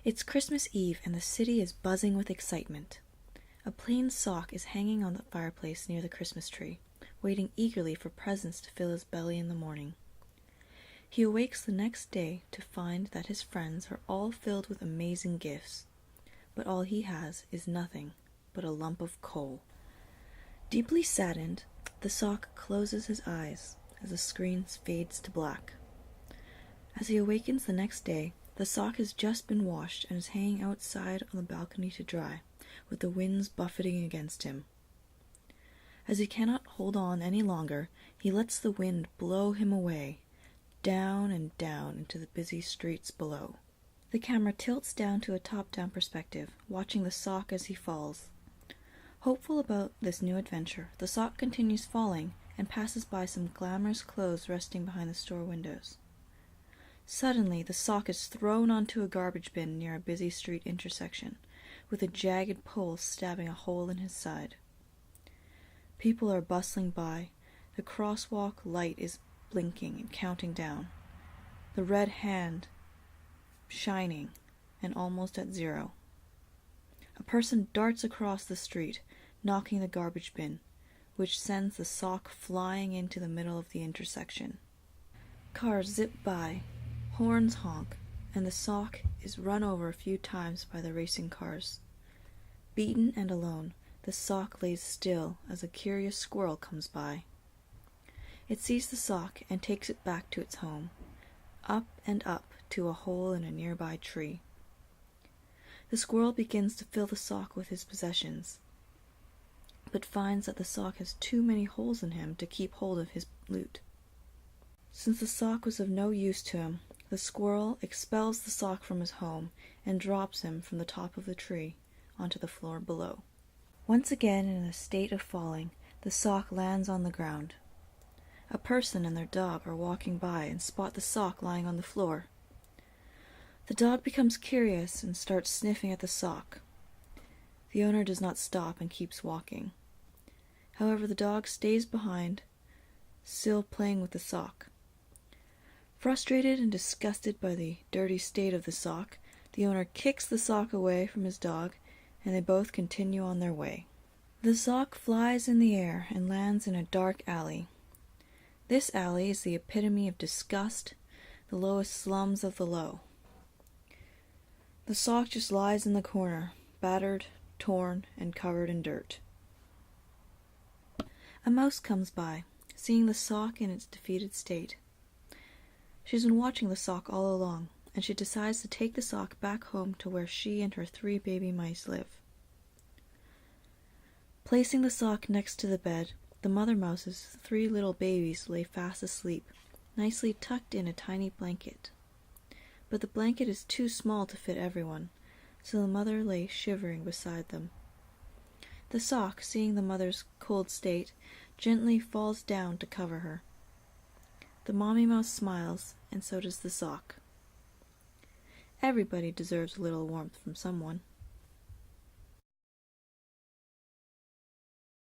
It's Christmas Eve and the city is buzzing with excitement. A plain sock is hanging on the fireplace near the Christmas tree, waiting eagerly for presents to fill his belly in the morning. He awakes the next day to find that his friends are all filled with amazing gifts, but all he has is nothing but a lump of coal. Deeply saddened, the sock closes his eyes as the screen fades to black. As he awakens the next day, the sock has just been washed and is hanging outside on the balcony to dry, with the winds buffeting against him. As he cannot hold on any longer, he lets the wind blow him away, down and down into the busy streets below. The camera tilts down to a top-down perspective, watching the sock as he falls. Hopeful about this new adventure, the sock continues falling and passes by some glamorous clothes resting behind the store windows. Suddenly, the sock is thrown onto a garbage bin near a busy street intersection, with a jagged pole stabbing a hole in his side. People are bustling by. The crosswalk light is blinking and counting down. The red hand shining and almost at zero. A person darts across the street, knocking the garbage bin, which sends the sock flying into the middle of the intersection. Cars zip by, horns honk, and the sock is run over a few times by the racing cars. Beaten and alone, the sock lays still as a curious squirrel comes by. It sees the sock and takes it back to its home, up and up to a hole in a nearby tree. The squirrel begins to fill the sock with his possessions, but finds that the sock has too many holes in him to keep hold of his loot. Since the sock was of no use to him, the squirrel expels the sock from his home and drops him from the top of the tree onto the floor below. Once again in a state of falling, the sock lands on the ground. A person and their dog are walking by and spot the sock lying on the floor. The dog becomes curious and starts sniffing at the sock. The owner does not stop and keeps walking. However, the dog stays behind, still playing with the sock. Frustrated and disgusted by the dirty state of the sock, the owner kicks the sock away from his dog, and they both continue on their way. The sock flies in the air and lands in a dark alley. This alley is the epitome of disgust, the lowest slums of the low. The sock just lies in the corner, battered, torn, and covered in dirt. A mouse comes by, seeing the sock in its defeated state. She's been watching the sock all along, and she decides to take the sock back home to where she and her 3 baby mice live. Placing the sock next to the bed, the mother mouse's 3 little babies lay fast asleep, nicely tucked in a tiny blanket. But the blanket is too small to fit everyone, so the mother lay shivering beside them. The sock, seeing the mother's cold state, gently falls down to cover her. The mommy mouse smiles, and so does the sock. Everybody deserves a little warmth from someone.